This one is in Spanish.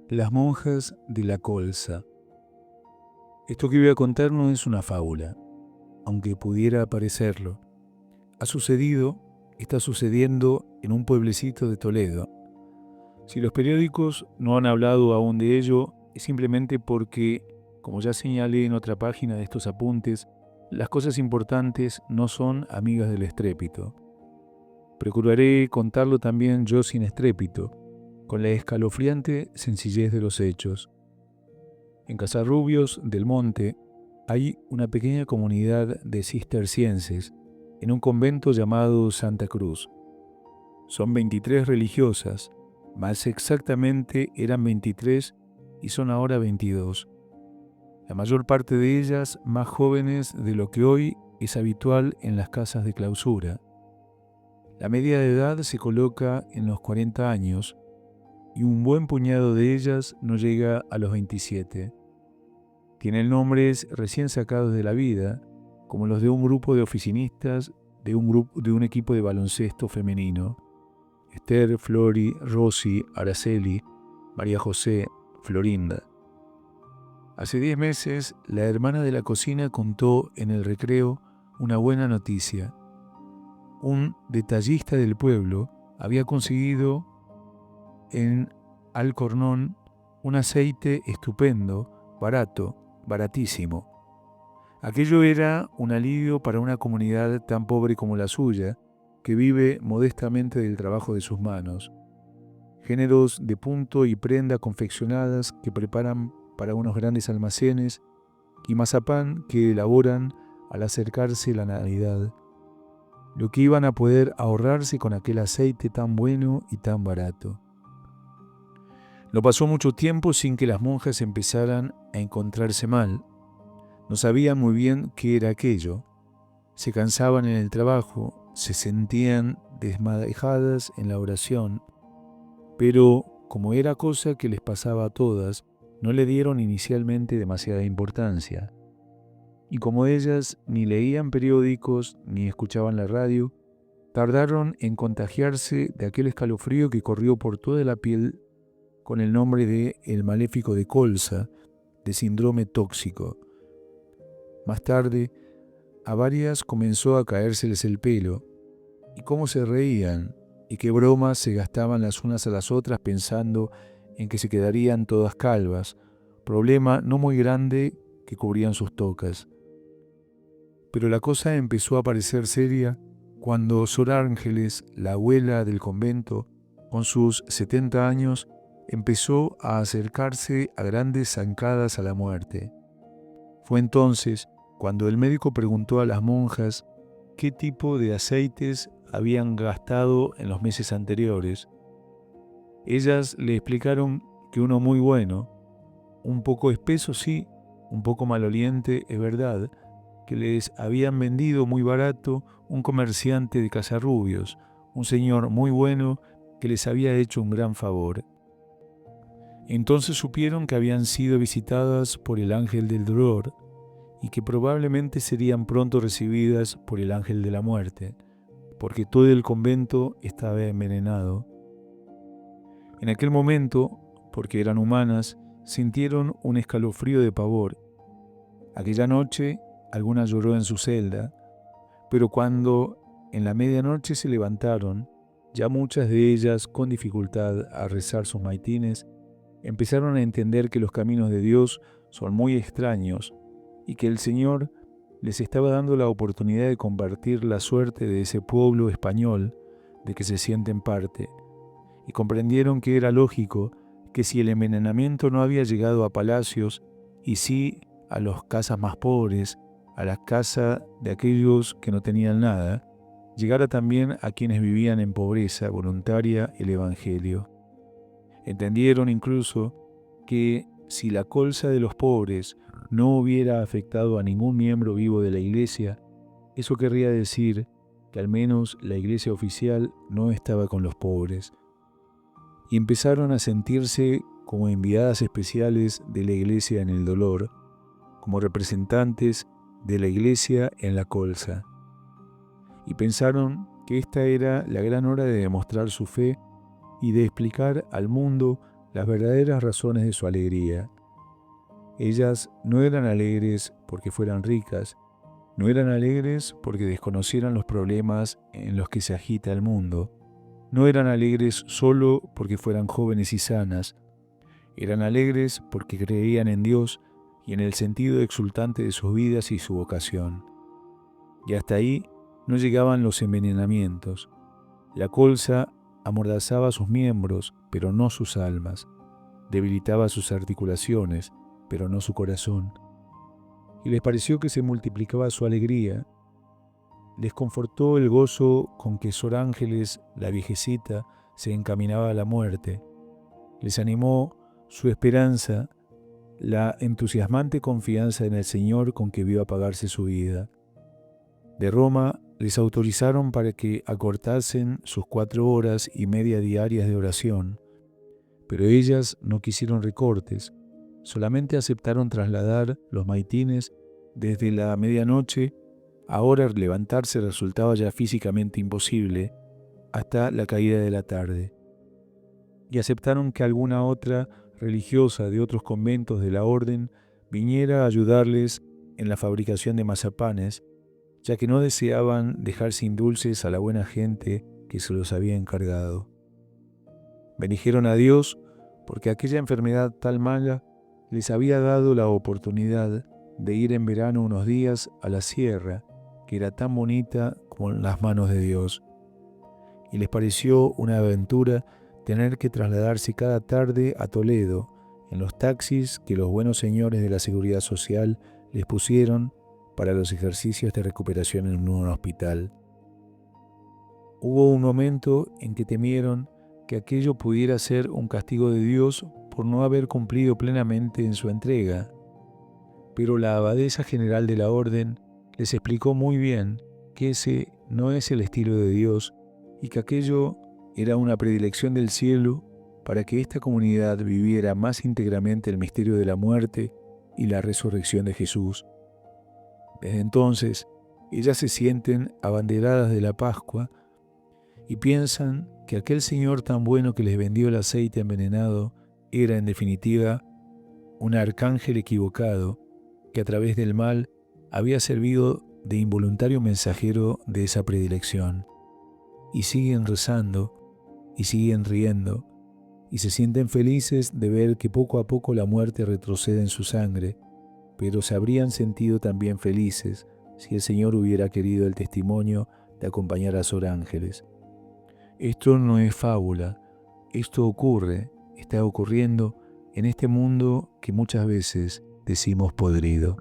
Las monjas de la colza. Esto que voy a contar no es una fábula, aunque pudiera parecerlo. Ha sucedido, está sucediendo en un pueblecito de Toledo. Si los periódicos no han hablado aún de ello, es simplemente porque, como ya señalé en otra página de estos apuntes, las cosas importantes no son amigas del estrépito. Procuraré contarlo también yo sin estrépito, con la escalofriante sencillez de los hechos. En Casarrubios del Monte hay una pequeña comunidad de cistercienses en un convento llamado Santa Cruz. Son 23 religiosas, más exactamente eran 23 y son ahora 22. La mayor parte de ellas más jóvenes de lo que hoy es habitual en las casas de clausura. La media de edad se coloca en los 40 años y un buen puñado de ellas no llega a los 27. Tienen nombres recién sacados de la vida, como los de un grupo de oficinistas de un equipo de baloncesto femenino. Esther, Flori, Rosy, Araceli, María José, Florinda. Hace 10 meses, la hermana de la cocina contó en el recreo una buena noticia. Un detallista del pueblo había conseguido en Alcornón un aceite estupendo, baratísimo. Aquello era un alivio para una comunidad tan pobre como la suya, que vive modestamente del trabajo de sus manos. Géneros de punto y prenda confeccionadas que preparan para unos grandes almacenes y mazapán que elaboran al acercarse la Navidad. Lo que iban a poder ahorrarse con aquel aceite tan bueno y tan barato. No pasó mucho tiempo sin que las monjas empezaran a encontrarse mal. No sabían muy bien qué era aquello. Se cansaban en el trabajo, se sentían desmadejadas en la oración, pero como era cosa que les pasaba a todas, no le dieron inicialmente demasiada importancia. Y como ellas ni leían periódicos ni escuchaban la radio, tardaron en contagiarse de aquel escalofrío que corrió por toda la piel con el nombre de el maléfico de colza, de síndrome tóxico. Más tarde, a varias comenzó a caérseles el pelo, y cómo se reían, y qué bromas se gastaban las unas a las otras pensando en que se quedarían todas calvas, problema no muy grande que cubrían sus tocas. Pero la cosa empezó a parecer seria cuando Sor Ángeles, la abuela del convento, con sus 70 años, empezó a acercarse a grandes zancadas a la muerte. Fue entonces cuando el médico preguntó a las monjas qué tipo de aceites habían gastado en los meses anteriores. Ellas le explicaron que uno muy bueno, un poco espeso sí, un poco maloliente, es verdad, que les habían vendido muy barato un comerciante de Casarrubios, un señor muy bueno que les había hecho un gran favor. Entonces supieron que habían sido visitadas por el ángel del dolor y que probablemente serían pronto recibidas por el ángel de la muerte, porque todo el convento estaba envenenado. En aquel momento, porque eran humanas, sintieron un escalofrío de pavor. Aquella noche, alguna lloró en su celda, pero cuando en la medianoche se levantaron, ya muchas de ellas con dificultad a rezar sus maitines, empezaron a entender que los caminos de Dios son muy extraños y que el Señor les estaba dando la oportunidad de compartir la suerte de ese pueblo español de que se sienten parte, y comprendieron que era lógico que si el envenenamiento no había llegado a palacios y sí a las casas más pobres, a las casas de aquellos que no tenían nada, llegara también a quienes vivían en pobreza voluntaria el Evangelio. Entendieron incluso que si la colza de los pobres no hubiera afectado a ningún miembro vivo de la Iglesia, eso querría decir que al menos la Iglesia oficial no estaba con los pobres. Y empezaron a sentirse como enviadas especiales de la Iglesia en el dolor, como representantes de la Iglesia en la colza. Y pensaron que esta era la gran hora de demostrar su fe y de explicar al mundo las verdaderas razones de su alegría. Ellas no eran alegres porque fueran ricas, no eran alegres porque desconocieran los problemas en los que se agita el mundo, no eran alegres solo porque fueran jóvenes y sanas, eran alegres porque creían en Dios y en el sentido exultante de sus vidas y su vocación. Y hasta ahí no llegaban los envenenamientos. La colza amordazaba sus miembros, pero no sus almas, debilitaba sus articulaciones, pero no su corazón. Y les pareció que se multiplicaba su alegría. Les confortó el gozo con que Sor Ángeles, la viejecita, se encaminaba a la muerte. Les animó su esperanza, la entusiasmante confianza en el Señor con que vio apagarse su vida. De Roma les autorizaron para que acortasen sus 4 horas y media diarias de oración, pero ellas no quisieron recortes, solamente aceptaron trasladar los maitines desde la medianoche. Ahora levantarse resultaba ya físicamente imposible, hasta la caída de la tarde. Y aceptaron que alguna otra religiosa de otros conventos de la orden viniera a ayudarles en la fabricación de mazapanes, ya que no deseaban dejar sin dulces a la buena gente que se los había encargado. Bendijeron a Dios porque aquella enfermedad tan mala les había dado la oportunidad de ir en verano unos días a la sierra, que era tan bonita como en las manos de Dios. Y les pareció una aventura tener que trasladarse cada tarde a Toledo en los taxis que los buenos señores de la Seguridad Social les pusieron para los ejercicios de recuperación en un hospital. Hubo un momento en que temieron que aquello pudiera ser un castigo de Dios por no haber cumplido plenamente en su entrega, pero la abadesa general de la orden les explicó muy bien que ese no es el estilo de Dios y que aquello era una predilección del cielo para que esta comunidad viviera más íntegramente el misterio de la muerte y la resurrección de Jesús. Desde entonces, ellas se sienten abanderadas de la Pascua y piensan que aquel Señor tan bueno que les vendió el aceite envenenado era, en definitiva, un arcángel equivocado que a través del mal había servido de involuntario mensajero de esa predilección. Y siguen rezando, y siguen riendo, y se sienten felices de ver que poco a poco la muerte retrocede en su sangre, pero se habrían sentido también felices si el Señor hubiera querido el testimonio de acompañar a Sor Ángeles. Esto no es fábula, esto ocurre, está ocurriendo en este mundo que muchas veces decimos podrido.